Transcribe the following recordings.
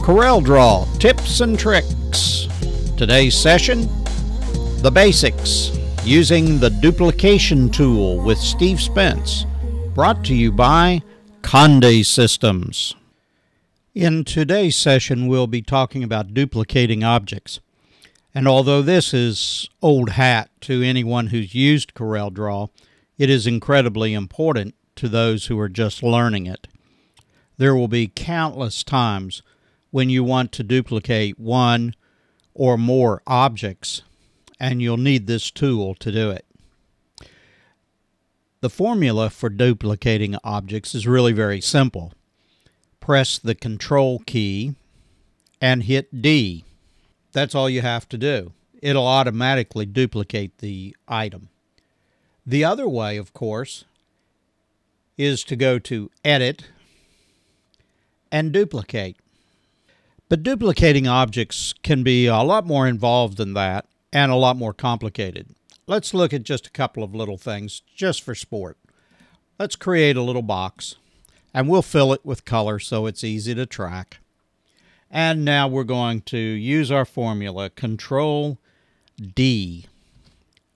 CorelDRAW tips and tricks. Today's session, the basics, using the duplication tool with Steve Spence, brought to you by Conde Systems. In today's session, we'll be talking about duplicating objects. And although this is old hat to anyone who's used CorelDRAW, it is incredibly important to those who are just learning it. There will be countless times when you want to duplicate one or more objects, and you'll need this tool to do it. The formula for duplicating objects is really very simple. Press the Control key and hit D. That's all you have to do. It'll automatically duplicate the item. The other way, of course, is to go to Edit and Duplicate. But duplicating objects can be a lot more involved than that and a lot more complicated. Let's look at just a couple of little things just for sport. Let's create a little box and we'll fill it with color so it's easy to track. And now we're going to use our formula, Control D,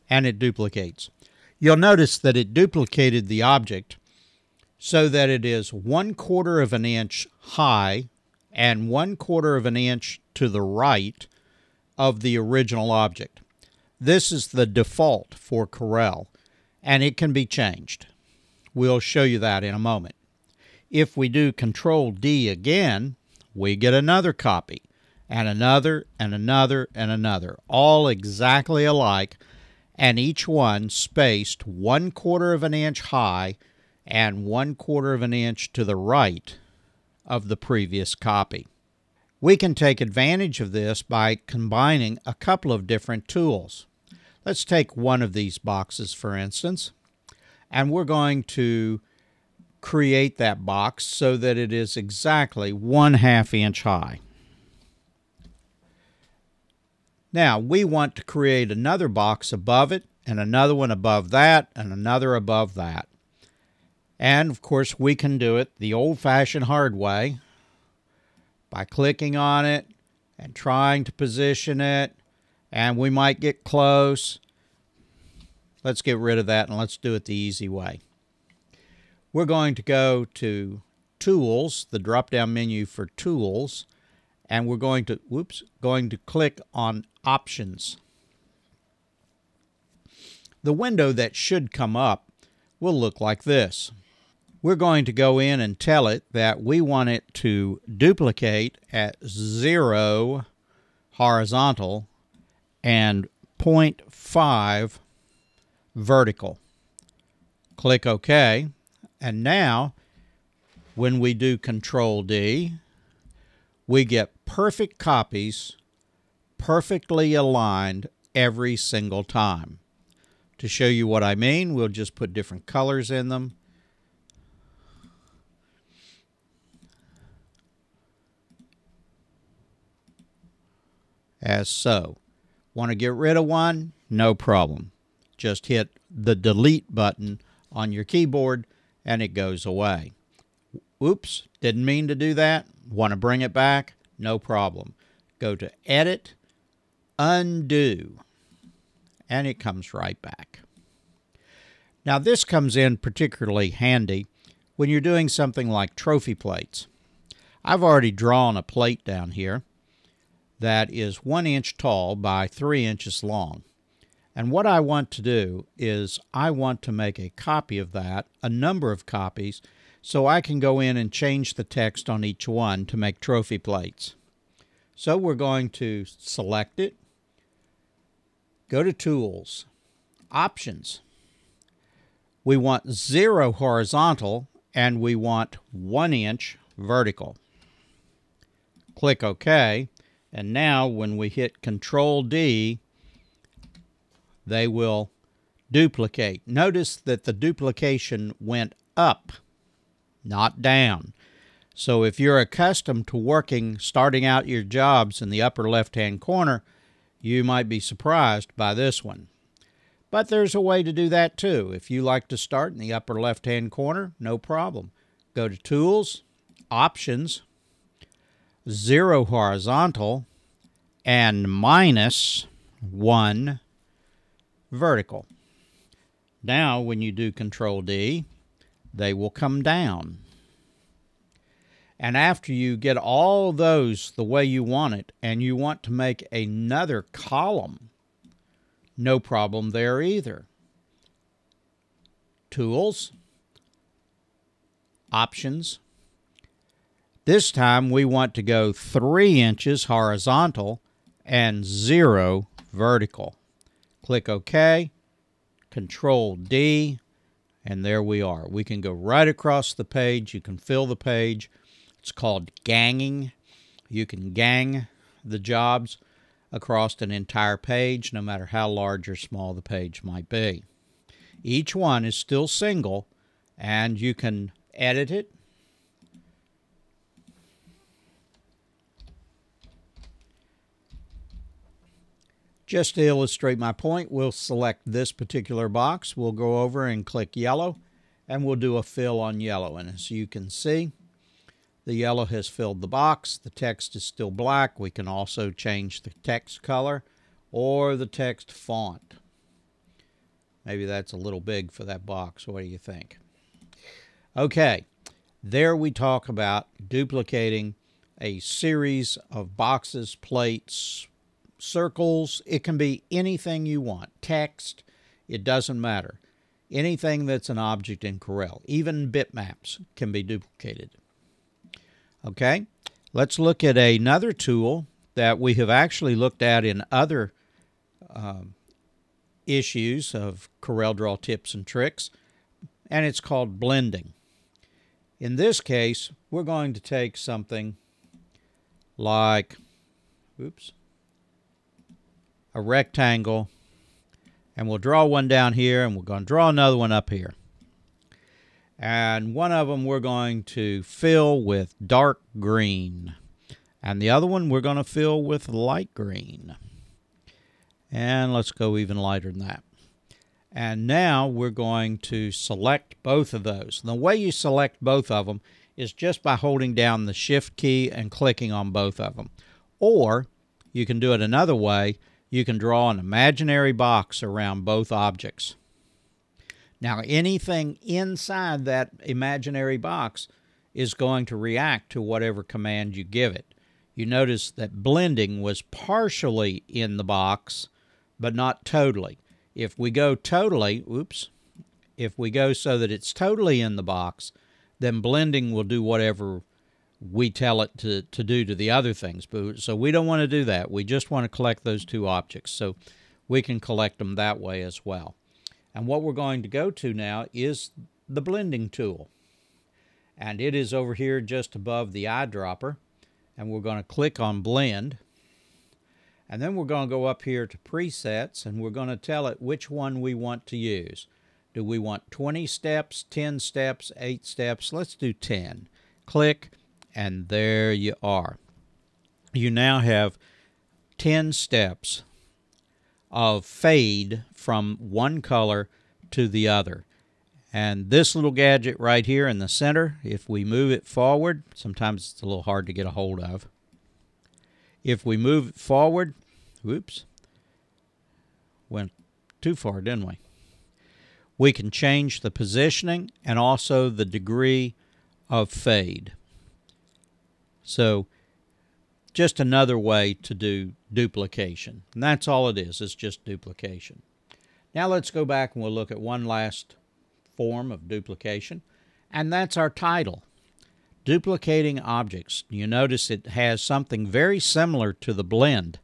and it duplicates. You'll notice that it duplicated the object so that it is 1/4 of an inch high and 1/4 of an inch to the right of the original object. This is the default for Corel, and it can be changed. We'll show you that in a moment. If we do Control D again, we get another copy, and another, and another, and another, all exactly alike, and each one spaced 1/4 of an inch high and 1/4 of an inch to the right of the previous copy. We can take advantage of this by combining a couple of different tools. Let's take one of these boxes, for instance, and we're going to create that box so that it is exactly 1/2 inch high. Now we want to create another box above it, and another one above that, and another above that. And of course we can do it the old-fashioned hard way by clicking on it and trying to position it, and we might get close. Let's get rid of that and let's do it the easy way. We're going to go to Tools, the drop-down menu for Tools, and we're going to click on Options. The window that should come up will look like this. We're going to go in and tell it that we want it to duplicate at 0 horizontal and 0.5 vertical. Click OK, and now when we do Control D, we get perfect copies, perfectly aligned every single time. To show you what I mean, we'll just put different colors in them. As so. Want to get rid of one? No problem. Just hit the delete button on your keyboard and it goes away. Oops, didn't mean to do that. Want to bring it back? No problem. Go to Edit, Undo, and it comes right back. Now this comes in particularly handy when you're doing something like trophy plates. I've already drawn a plate down here that is 1 inch tall by 3 inches long. And what I want to do is I want to make a copy of that, a number of copies, so I can go in and change the text on each one to make trophy plates. So we're going to select it, go to Tools, Options. We want 0 horizontal and we want 1 inch vertical. Click OK. And now when we hit Control D, they will duplicate. Notice that the duplication went up, not down. So if you're accustomed to starting out your jobs in the upper left-hand corner, you might be surprised by this one. But there's a way to do that too. If you like to start in the upper left-hand corner, no problem. Go to Tools, Options, 0 horizontal, and -1 vertical. Now, when you do Control D, they will come down. And after you get all those the way you want it, and you want to make another column, no problem there either. Tools, Options. This time we want to go 3 inches horizontal and 0 vertical. Click OK, Control D, and there we are. We can go right across the page. You can fill the page. It's called ganging. You can gang the jobs across an entire page, no matter how large or small the page might be. Each one is still single, and you can edit it. Just to illustrate my point, we'll select this particular box. We'll go over and click yellow, and we'll do a fill on yellow. And as you can see, the yellow has filled the box. The text is still black. We can also change the text color or the text font. Maybe that's a little big for that box. What do you think? Okay, there we talk about duplicating a series of boxes, plates, circles. It can be anything you want. Text, it doesn't matter. Anything that's an object in Corel. Even bitmaps can be duplicated. Okay, let's look at another tool that we have actually looked at in other issues of CorelDRAW tips and tricks, and it's called blending. In this case, we're going to take something like, a rectangle, and we'll draw one down here, and we're going to draw another one up here. And one of them we're going to fill with dark green, and the other one we're going to fill with light green. And let's go even lighter than that. And now we're going to select both of those. And the way you select both of them is just by holding down the Shift key and clicking on both of them. Or you can do it another way. You can draw an imaginary box around both objects. Now, anything inside that imaginary box is going to react to whatever command you give it. You notice that blending was partially in the box, but not totally. If we go totally, if we go so that it's totally in the box, then blending will do whatever we tell it to do to the other things. So we don't want to do that. We just want to collect those two objects. So we can collect them that way as well. And what we're going to go to now is the blending tool. And it is over here just above the eyedropper. And we're going to click on blend. And then we're going to go up here to presets, and we're going to tell it which one we want to use. Do we want 20 steps, 10 steps, 8 steps? Let's do 10. Click, and there you are. You now have 10 steps of fade from one color to the other. And this little gadget right here in the center, if we move it forward, sometimes it's a little hard to get a hold of. If we move it forward, went too far, didn't we? We can change the positioning and also the degree of fade. So just another way to do duplication. And that's all it is. It's just duplication. Now let's go back and we'll look at one last form of duplication, and that's our title. Duplicating objects. You notice it has something very similar to the blend,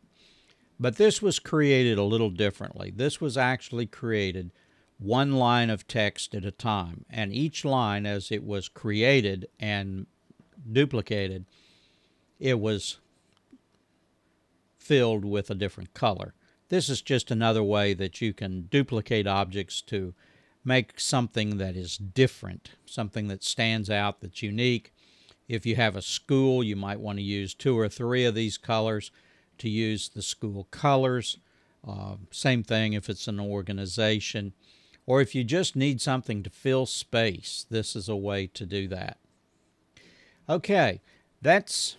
but this was created a little differently. This was actually created one line of text at a time, and each line, as it was created and duplicated, it was filled with a different color. This is just another way that you can duplicate objects to make something that is different, something that stands out, that's unique. If you have a school, you might want to use 2 or 3 of these colors to use the school colors. Same thing if it's an organization. Or if you just need something to fill space, this is a way to do that. Okay, that's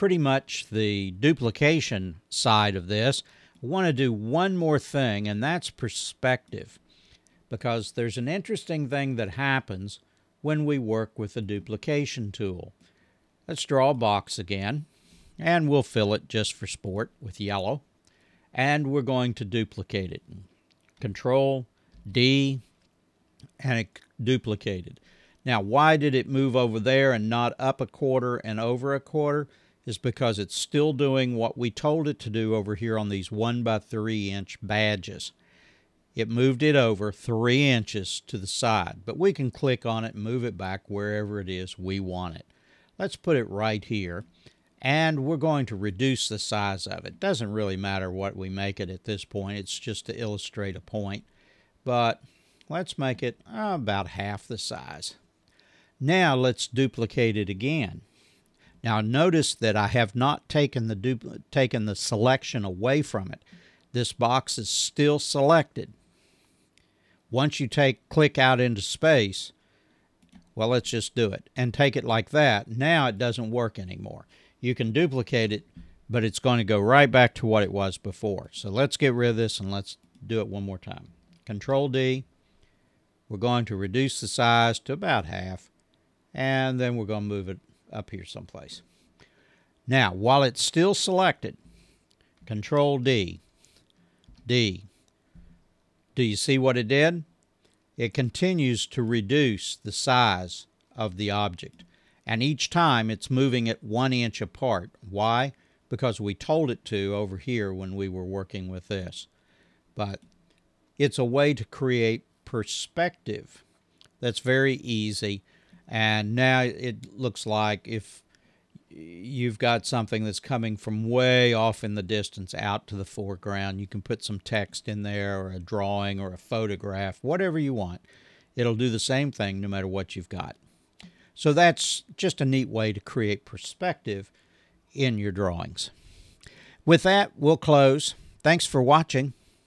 pretty much the duplication side of this. I want to do one more thing, and that's perspective, because there's an interesting thing that happens when we work with the duplication tool. Let's draw a box again, and we'll fill it just for sport with yellow, and we're going to duplicate it. Control D, and it duplicated. Now, why did it move over there and not up a quarter and over a quarter? Is because it's still doing what we told it to do over here on these 1 by 3 inch badges. It moved it over 3 inches to the side, but we can click on it and move it back wherever it is we want it. Let's put it right here, and we're going to reduce the size of it. Doesn't really matter what we make it at this point, it's just to illustrate a point, but let's make it about half the size. Now let's duplicate it again. Now notice that I have not taken the selection away from it. This box is still selected. Once you click out into space, well, let's just do it and take it like that. Now it doesn't work anymore. You can duplicate it, but it's going to go right back to what it was before. So let's get rid of this and let's do it one more time. Control D. We're going to reduce the size to about half, and then we're going to move it up here someplace. Now, while it's still selected, Control D, D. Do you see what it did? It continues to reduce the size of the object. And each time it's moving it 1 inch apart. Why? Because we told it to over here when we were working with this. But it's a way to create perspective that's very easy. And now it looks like if you've got something that's coming from way off in the distance out to the foreground, you can put some text in there or a drawing or a photograph, whatever you want. It'll do the same thing no matter what you've got. So that's just a neat way to create perspective in your drawings. With that, we'll close. Thanks for watching.